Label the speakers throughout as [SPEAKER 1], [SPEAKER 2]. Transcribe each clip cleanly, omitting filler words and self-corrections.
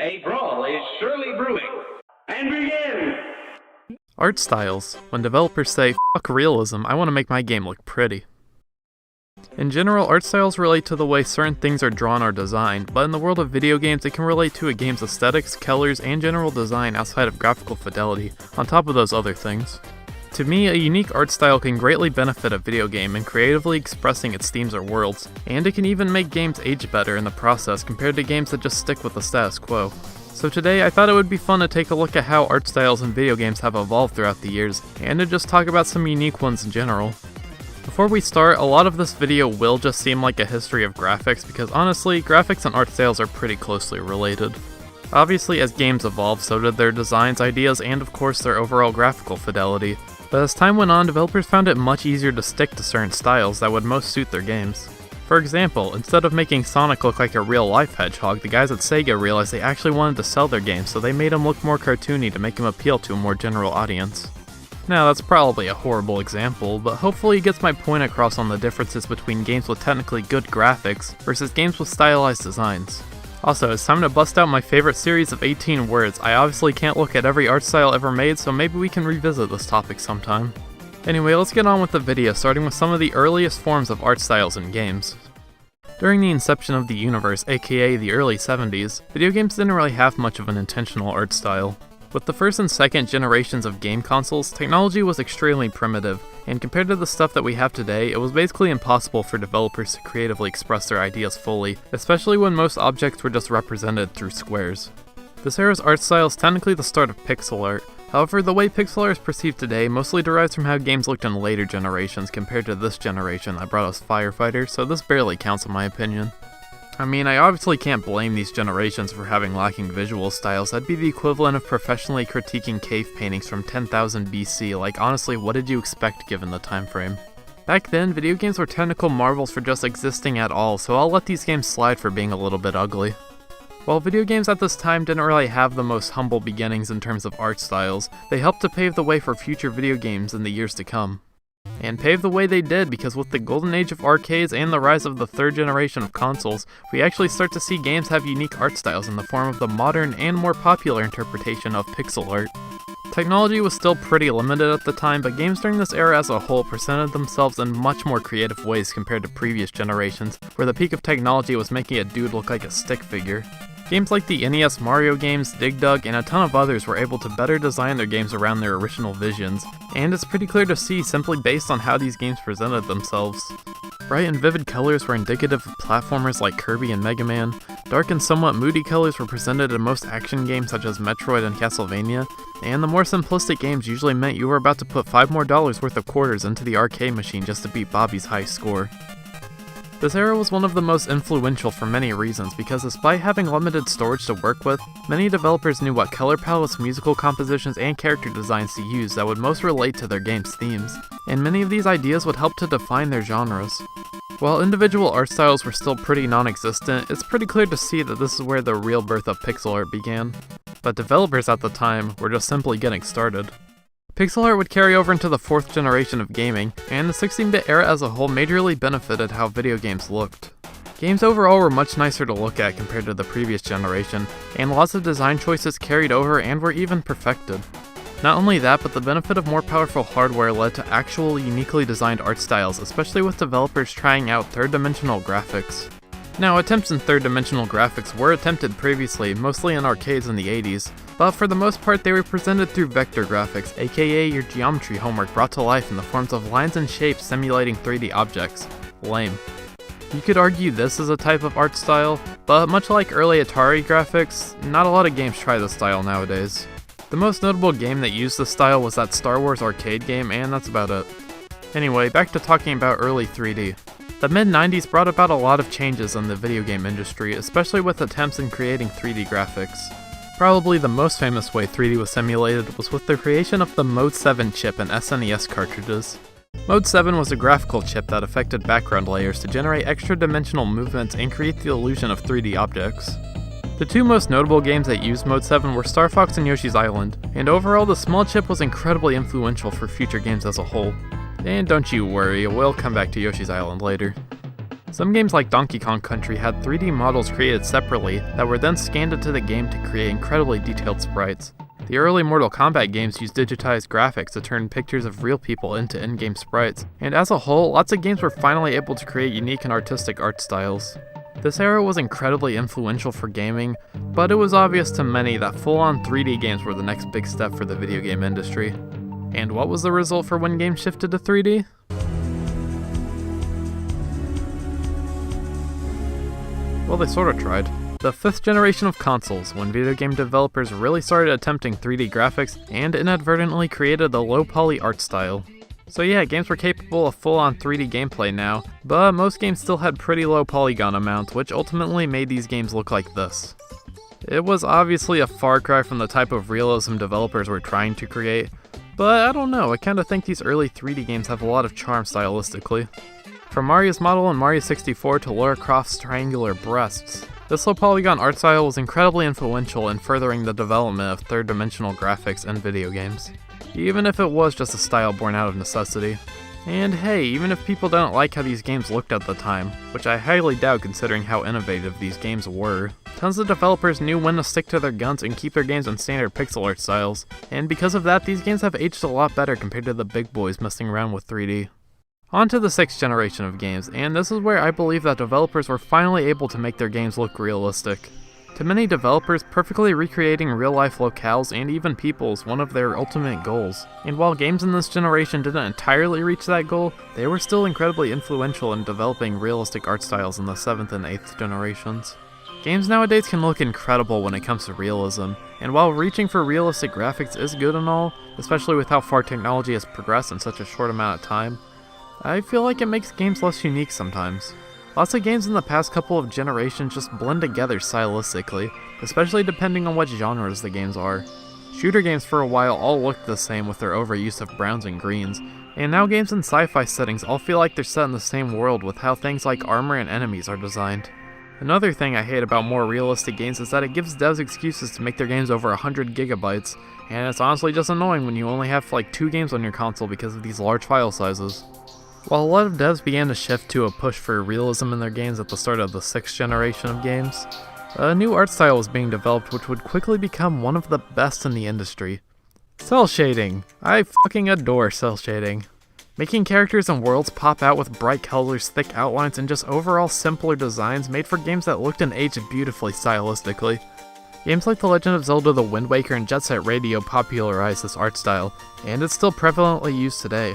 [SPEAKER 1] A brawl is surely brewing. And begin!
[SPEAKER 2] Art styles. When developers say, "Fuck realism, I want to make my game look pretty." In general, art styles relate to the way certain things are drawn or designed, but in the world of video games, it can relate to a game's aesthetics, colors, and general design outside of graphical fidelity, on top of those other things. To me, a unique art style can greatly benefit a video game in creatively expressing its themes or worlds, and it can even make games age better in the process compared to games that just stick with the status quo. So today, I thought it would be fun to take a look at how art styles in video games have evolved throughout the years, and to just talk about some unique ones in general. Before we start, a lot of this video will just seem like a history of graphics because honestly, graphics and art styles are pretty closely related. Obviously, as games evolved, so did their designs, ideas, and of course their overall graphical fidelity. But as time went on, developers found it much easier to stick to certain styles that would most suit their games. For example, instead of making Sonic look like a real-life hedgehog, the guys at Sega realized they actually wanted to sell their games, so they made him look more cartoony to make him appeal to a more general audience. Now, that's probably a horrible example, but hopefully it gets my point across on the differences between games with technically good graphics versus games with stylized designs. Also, it's time to bust out my favorite series of 18 words. I obviously can't look at every art style ever made, so maybe we can revisit this topic sometime. Anyway, let's get on with the video, starting with some of the earliest forms of art styles in games. During the inception of the universe, aka the early 70s, video games didn't really have much of an intentional art style. With the first and second generations of game consoles, technology was extremely primitive, and compared to the stuff that we have today, it was basically impossible for developers to creatively express their ideas fully, especially when most objects were just represented through squares. This era's art style is technically the start of pixel art. However, the way pixel art is perceived today mostly derives from how games looked in later generations compared to this generation that brought us Firefighter, so this barely counts in my opinion. I mean, I obviously can't blame these generations for having lacking visual styles. That'd be the equivalent of professionally critiquing cave paintings from 10,000 BC, like honestly, what did you expect given the time frame? Back then, video games were technical marvels for just existing at all, so I'll let these games slide for being a little bit ugly. While video games at this time didn't really have the most humble beginnings in terms of art styles, they helped to pave the way for future video games in the years to come. And pave the way they did because with the golden age of arcades and the rise of the third generation of consoles, we actually start to see games have unique art styles in the form of the modern and more popular interpretation of pixel art. Technology was still pretty limited at the time, but games during this era as a whole presented themselves in much more creative ways compared to previous generations, where the peak of technology was making a dude look like a stick figure. Games like the NES Mario games, Dig Dug, and a ton of others were able to better design their games around their original visions, and it's pretty clear to see simply based on how these games presented themselves. Bright and vivid colors were indicative of platformers like Kirby and Mega Man. Dark and somewhat moody colors were presented in most action games such as Metroid and Castlevania, and the more simplistic games usually meant you were about to put $5 more worth of quarters into the arcade machine just to beat Bobby's high score. This era was one of the most influential for many reasons because despite having limited storage to work with, many developers knew what color palettes, musical compositions, and character designs to use that would most relate to their game's themes, and many of these ideas would help to define their genres. While individual art styles were still pretty non-existent, it's pretty clear to see that this is where the real birth of pixel art began. But developers at the time were just simply getting started. Pixel art would carry over into the fourth generation of gaming, and the 16-bit era as a whole majorly benefited how video games looked. Games overall were much nicer to look at compared to the previous generation, and lots of design choices carried over and were even perfected. Not only that, but the benefit of more powerful hardware led to actual uniquely designed art styles, especially with developers trying out third-dimensional graphics. Now, attempts in third-dimensional graphics were attempted previously, mostly in arcades in the 80s, but for the most part they were presented through vector graphics, aka your geometry homework brought to life in the forms of lines and shapes simulating 3D objects. Lame. You could argue this is a type of art style, but much like early Atari graphics, not a lot of games try this style nowadays. The most notable game that used this style was that Star Wars arcade game, and that's about it. Anyway, back to talking about early 3D. The mid-90s brought about a lot of changes in the video game industry, especially with attempts in creating 3D graphics. Probably the most famous way 3D was simulated was with the creation of the Mode 7 chip in SNES cartridges. Mode 7 was a graphical chip that affected background layers to generate extra-dimensional movements and create the illusion of 3D objects. The two most notable games that used Mode 7 were Star Fox and Yoshi's Island, and overall the small chip was incredibly influential for future games as a whole. And don't you worry, we'll come back to Yoshi's Island later. Some games like Donkey Kong Country had 3D models created separately that were then scanned into the game to create incredibly detailed sprites. The early Mortal Kombat games used digitized graphics to turn pictures of real people into in-game sprites, and as a whole, lots of games were finally able to create unique and artistic art styles. This era was incredibly influential for gaming, but it was obvious to many that full-on 3D games were the next big step for the video game industry. And what was the result for when games shifted to 3D? Well, they sorta tried. The 5th generation of consoles, when video game developers really started attempting 3D graphics and inadvertently created the low-poly art style. So yeah, games were capable of full-on 3D gameplay now, but most games still had pretty low polygon amounts, which ultimately made these games look like this. It was obviously a far cry from the type of realism developers were trying to create, but I don't know, I kinda think these early 3D games have a lot of charm stylistically. From Mario's model in Mario 64 to Lara Croft's triangular breasts, this low polygon art style was incredibly influential in furthering the development of third-dimensional graphics in video games, even if it was just a style born out of necessity. And hey, even if people didn't like how these games looked at the time, which I highly doubt considering how innovative these games were, tons of developers knew when to stick to their guns and keep their games in standard pixel art styles, and because of that, these games have aged a lot better compared to the big boys messing around with 3D. On to the 6th generation of games, and this is where I believe that developers were finally able to make their games look realistic. To many developers, perfectly recreating real-life locales and even people is one of their ultimate goals, and while games in this generation didn't entirely reach that goal, they were still incredibly influential in developing realistic art styles in the 7th and 8th generations. Games nowadays can look incredible when it comes to realism, and while reaching for realistic graphics is good and all, especially with how far technology has progressed in such a short amount of time, I feel like it makes games less unique sometimes. Lots of games in the past couple of generations just blend together stylistically, especially depending on what genres the games are. Shooter games for a while all looked the same with their overuse of browns and greens, and now games in sci-fi settings all feel like they're set in the same world with how things like armor and enemies are designed. Another thing I hate about more realistic games is that it gives devs excuses to make their games over 100 gigabytes, and it's honestly just annoying when you only have like 2 games on your console because of these large file sizes. While a lot of devs began to shift to a push for realism in their games at the start of the 6th generation of games, a new art style was being developed which would quickly become one of the best in the industry. Cell shading! I fucking adore cell shading. Making characters and worlds pop out with bright colors, thick outlines, and just overall simpler designs made for games that looked and aged beautifully stylistically. Games like The Legend of Zelda, The Wind Waker, and Jet Set Radio popularized this art style, and it's still prevalently used today.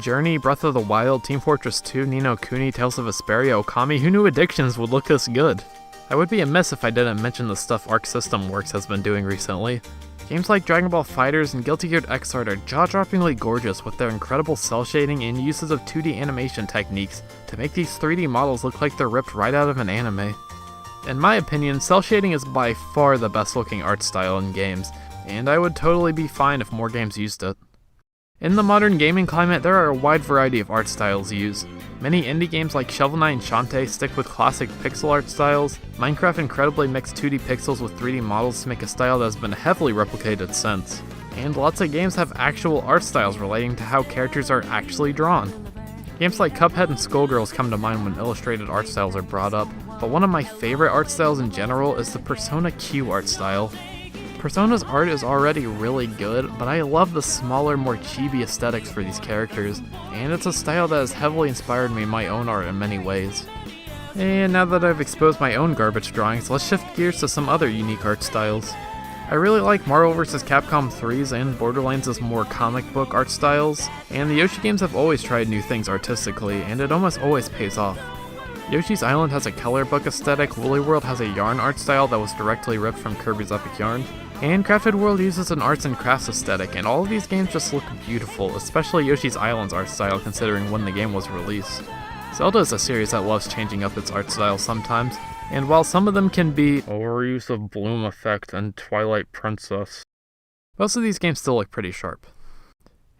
[SPEAKER 2] Journey, Breath of the Wild, Team Fortress 2, Ni no Kuni, Tales of Vesperia, Okami, who knew Addictions would look this good? I would be amiss if I didn't mention the stuff Arc System Works has been doing recently. Games like Dragon Ball FighterZ and Guilty Gear Xrd are jaw-droppingly gorgeous with their incredible cell shading and uses of 2D animation techniques to make these 3D models look like they're ripped right out of an anime. In my opinion, cell shading is by far the best looking art style in games, and I would totally be fine if more games used it. In the modern gaming climate, there are a wide variety of art styles used. Many indie games like Shovel Knight and Shantae stick with classic pixel art styles. Minecraft incredibly mixed 2D pixels with 3D models to make a style that has been heavily replicated since. And lots of games have actual art styles relating to how characters are actually drawn. Games like Cuphead and Skullgirls come to mind when illustrated art styles are brought up, but one of my favorite art styles in general is the Persona Q art style. Persona's art is already really good, but I love the smaller, more chibi aesthetics for these characters, and it's a style that has heavily inspired me in my own art in many ways. And now that I've exposed my own garbage drawings, let's shift gears to some other unique art styles. I really like Marvel vs. Capcom 3's and Borderlands' more comic book art styles, and the Yoshi games have always tried new things artistically, and it almost always pays off. Yoshi's Island has a color book aesthetic, Woolly World has a yarn art style that was directly ripped from Kirby's Epic Yarn, and Crafted World uses an arts and crafts aesthetic, and all of these games just look beautiful, especially Yoshi's Island's art style considering when the game was released. Zelda is a series that loves changing up its art style sometimes, and while some of them can be overuse of Bloom Effect and Twilight Princess, most of these games still look pretty sharp.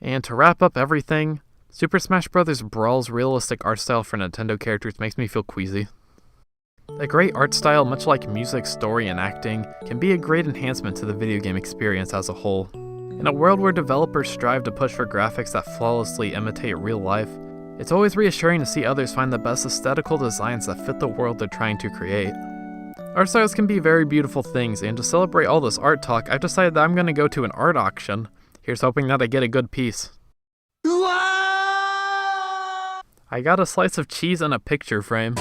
[SPEAKER 2] And to wrap up everything, Super Smash Bros. Brawl's realistic art style for Nintendo characters makes me feel queasy. A great art style, much like music, story, and acting, can be a great enhancement to the video game experience as a whole. In a world where developers strive to push for graphics that flawlessly imitate real life, It's always reassuring to see others find the best aesthetical designs that fit the world they're trying to create. Art styles can be very beautiful things, and to celebrate all this art talk, I've decided that I'm going to go to an art auction. Here's hoping that I get a good piece. I got a slice of cheese and a picture frame.